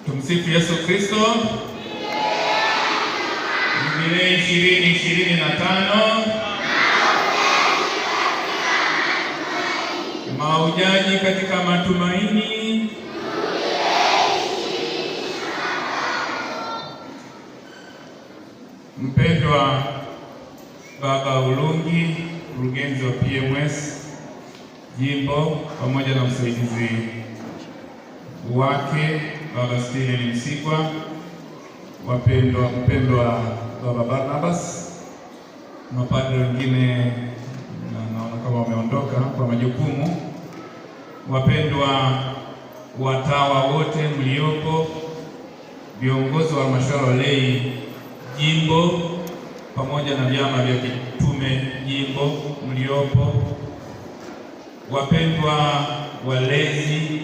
Tumsifu Yesu Kristo. Jubilei 2025 mahujaji katika matumaini. Mpendwa Baba Ulungi, mkurugenzi wa PMS Jimbo, pamoja na msaidizi wake Baba Steven Msigwa, mpendwa Baba Barnabas, mapadri wengine naona kama wameondoka kwa majukumu, wapendwa watawa wote mliopo, viongozi wa halmashauri ya lei Jimbo pamoja na vyama vya kitume Jimbo mliopo, wapendwa walezi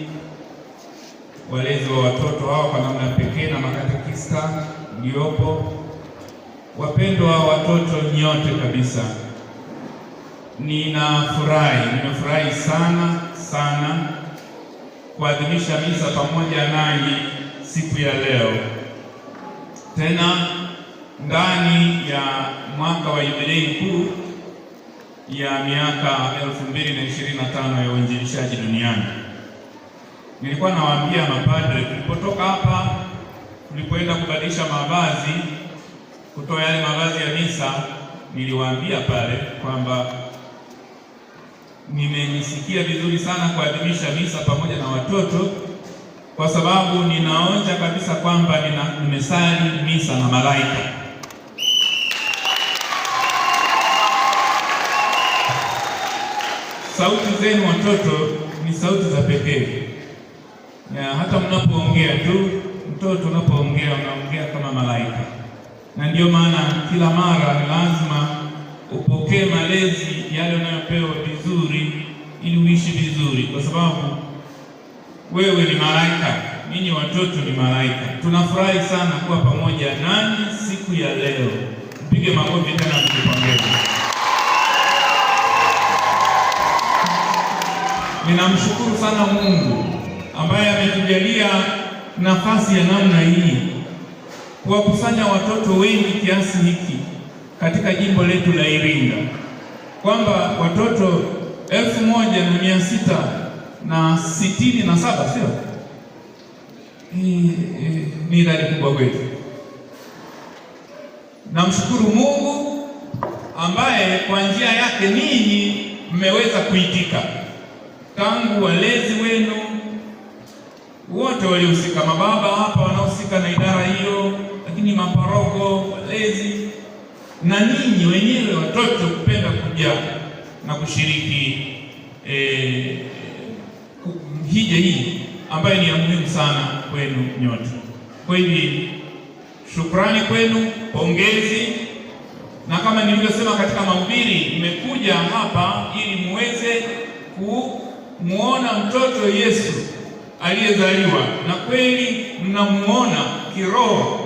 wa watoto hao kwa namna pekee na makatekista mliopo, wapendwa watoto nyote kabisa, nimefurahi sana kuadhimisha misa pamoja nanyi siku ya leo, tena ndani ya mwaka wa jubilei kuu ya miaka 2025 ya uinjilishaji duniani. Nilikuwa nawaambia mapadre tulipotoka hapa, tulipoenda kubadilisha mavazi, kutoa yale mavazi ya misa, niliwaambia pale kwamba nimenisikia vizuri sana kuadhimisha misa pamoja na watoto, kwa sababu ninaonja kabisa kwamba nimesali misa na malaika. Sauti zenu watoto ni sauti za pekee. Hata mnapoongea tu, mtoto unapoongea unaongea kama malaika, na ndio maana kila mara ni lazima upokee malezi yale unayopewa vizuri ili uishi vizuri, kwa sababu wewe ni malaika, ninyi watoto ni malaika. Tunafurahi sana kuwa pamoja nanyi siku ya leo. Mpige makofi tena mkipongeza. Ninamshukuru sana Mungu ambaye ametujalia nafasi ya namna hii kuwakusanya watoto wengi kiasi hiki katika jimbo letu la Iringa, kwamba watoto 1667 sio? Ni idadi kubwa kwetu. Namshukuru Mungu ambaye kwa njia yake ninyi mmeweza kuitika, tangu walezi wenu wote waliohusika, mababa hapa wanaohusika na idara hiyo, lakini maparoko, walezi na ninyi wenyewe watoto kupenda kuja na kushiriki hija hii ambayo ni ya muhimu sana kwenu nyote. Kwa hiyo shukrani kwenu, pongezi, na kama nilivyosema katika mahubiri, nimekuja hapa ili muweze kumuona mtoto Yesu aliyezaliwa, na kweli mnamuona kiroho.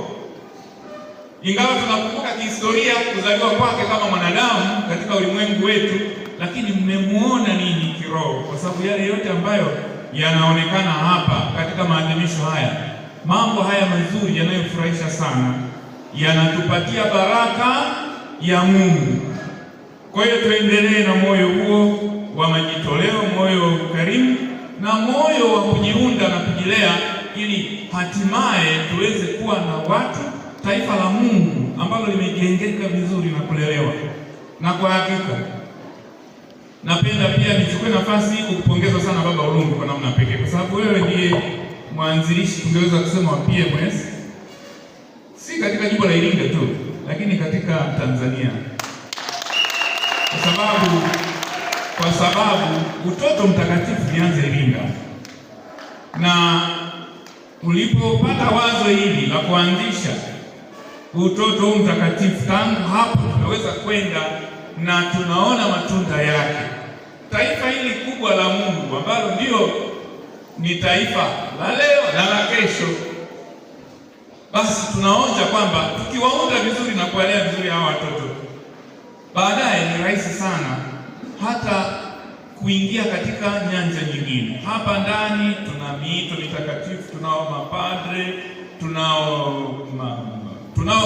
Ingawa tunakumbuka kihistoria kuzaliwa kwake kama mwanadamu katika ulimwengu wetu, lakini mmemuona nini kiroho, kwa sababu yale yote ambayo yanaonekana hapa katika maadhimisho haya, mambo haya mazuri yanayofurahisha sana, yanatupatia baraka ya Mungu. Kwa hiyo tuendelee na moyo huo wa majitoleo, moyo wa ukarimu na moyo wa kujiunda na kujilea, ili hatimaye tuweze kuwa na watu, taifa la Mungu ambalo limejengeka vizuri na kulelewa. Na kwa hakika napenda pia nichukue nafasi hii kukupongeza sana Baba Ulungi kwa namna pekee, kwa sababu wewe ndiye mwanzilishi, tungeweza kusema, wa PMS, si katika jimbo la Iringa tu, lakini katika Tanzania, kwa sababu utoto mtakatifu ulianza Iringa, na ulipopata wazo hili la kuanzisha utoto mtakatifu, tangu hapo tunaweza kwenda na tunaona matunda yake. Taifa hili kubwa la Mungu ambalo ndio ni taifa la leo na la kesho, basi tunaonja kwamba tukiwaunda vizuri na kuwalea vizuri hawa watoto, baadaye ni rahisi sana hata kuingia katika nyanja nyingine. Hapa ndani tuna miito mitakatifu, tunao mapadre, tunao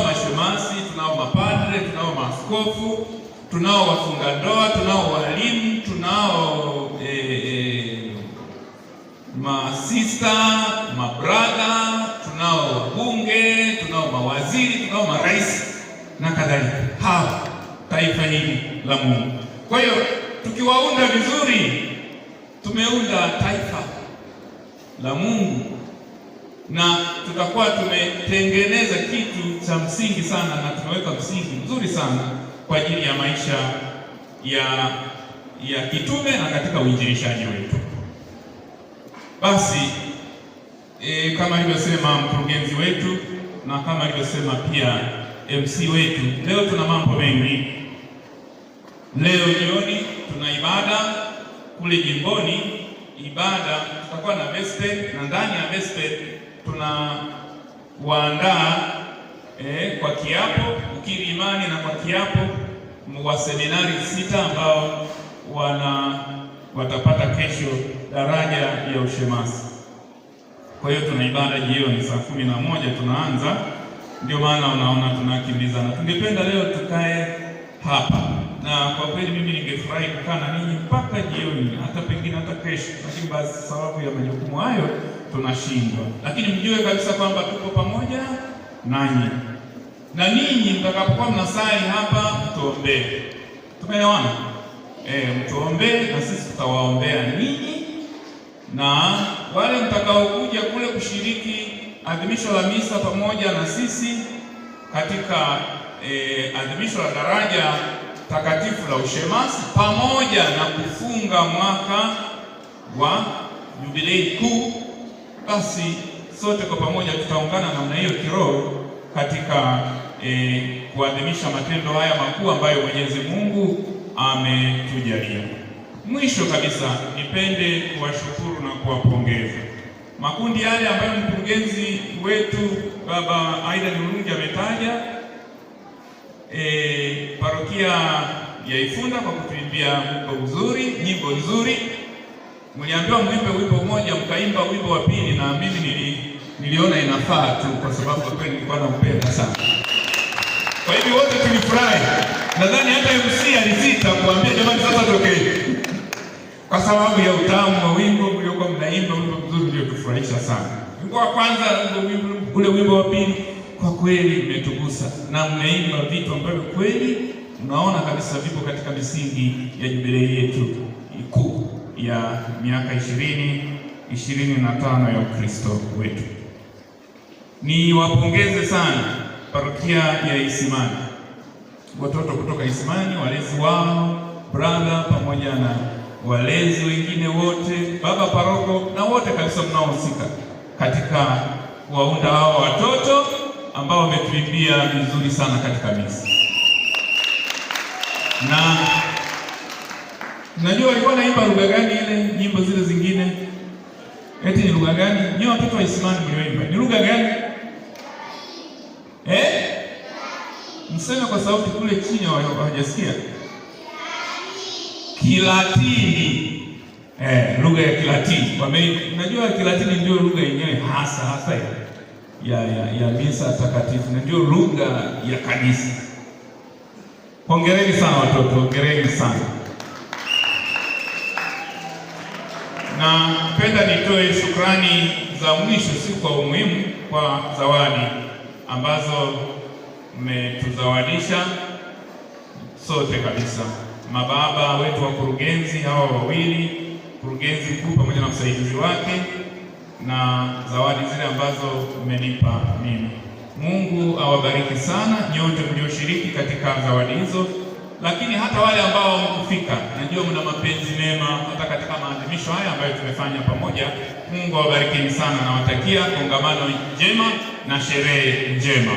mashemasi, tunao mapadre, tunao maaskofu, tunao wafunga ndoa, tunao walimu, tunao masista, mabrada, tunao wabunge, tunao mawaziri, tunao marais na kadhalika. Hawa taifa hili la Mungu. Kwa hiyo tukiwaunda vizuri, tumeunda taifa la Mungu na tutakuwa tumetengeneza kitu cha msingi sana, na tumeweka msingi mzuri sana kwa ajili ya maisha ya kitume na katika uinjilishaji wetu. Basi kama alivyosema mkurugenzi wetu na kama alivyosema pia MC wetu, leo tuna mambo mengi. Leo jioni tuna ibada kule jimboni. Ibada tutakuwa na vesper, na ndani ya vesper tunawaandaa kwa kiapo, ukiri imani na kwa kiapo wa seminari 6 ambao watapata kesho daraja ya ushemasi. Kwa hiyo tuna ibada jioni saa 11 tunaanza. Ndio maana unaona tunakimbizana. Tungependa leo tukae hapa, na kwa kweli mimi ningefurahi kukaa na ninyi mpaka jioni, hata pengine hata kesho, lakini basi sababu ya majukumu hayo tunashindwa. Lakini mjue kabisa kwamba tuko pamoja nanyi, na ninyi mtakapokuwa mnasali hapa mtuombee. Tumeelewana? Mtuombee na sisi tutawaombea ninyi, na wale mtakaokuja kule kushiriki adhimisho la misa pamoja na sisi katika adhimisho la daraja takatifu la ushemasi pamoja na kufunga mwaka wa jubilei kuu, basi sote kwa pamoja tutaungana namna hiyo kiroho katika kuadhimisha matendo haya makuu ambayo Mwenyezi Mungu ametujalia. Mwisho kabisa, nipende kuwashukuru na kuwapongeza makundi yale ambayo mkurugenzi wetu Baba Aidan Murungi ametaja. Parokia ya Ifunda kwa kutuimbia wimbo mzuri, nyimbo nzuri. Mliambiwa mwimbe wimbo mmoja, mkaimba wimbo wa pili, na mimi niliona inafaa tu kwa sababu kwa kweli nilikuwa nampenda sana. Kwa hivyo wote tulifurahi. Nadhani hata MC alisita kuambia jamani sasa tokeni, kwa sababu ya utamu wa wimbo mliokuwa mnaimba, wimbo mzuri uliotufurahisha sana. Wimbo wa kwanza, ule wimbo wa pili, kwa kweli mmetugusa na mmeimba vitu ambavyo kweli mnaona kabisa vipo katika misingi ya jubilei yetu kuu ya miaka 25 ya Ukristo wetu. Ni wapongeze sana parokia ya Isimani, watoto kutoka Isimani, walezi wao, brother pamoja na walezi wengine wote, baba paroko na wote kabisa mnaohusika katika kuwaunda hao watoto ambao wametuimbia vizuri sana katika misa. Na najua walikuwa naimba lugha gani ile nyimbo zile zingine? Eti ni lugha gani? Ni watoto wa Isimani mlioimba. Ni lugha gani? Mseme kwa sauti kule chini hawajasikia. Kilatini. Lugha ya Kilatini. Najua Kilatini ndio lugha yenyewe hasa ya misa takatifu, na ndio lugha ya kanisa. Hongereni sana watoto, hongereni sana. Na penda nitoe shukrani za mwisho, si kwa umuhimu, kwa zawadi ambazo mmetuzawadisha sote kabisa. Mababa wetu wa kurugenzi hawa wawili, kurugenzi mkuu pamoja na msaidizi wake, na zawadi zile ambazo mmenipa mimi. Mungu awabariki sana nyote mlioshiriki katika zawadi hizo, lakini hata wale ambao mkufika, najua mna mapenzi mema hata katika maadhimisho haya ambayo tumefanya pamoja. Mungu awabariki sana, na watakia kongamano njema na sherehe njema.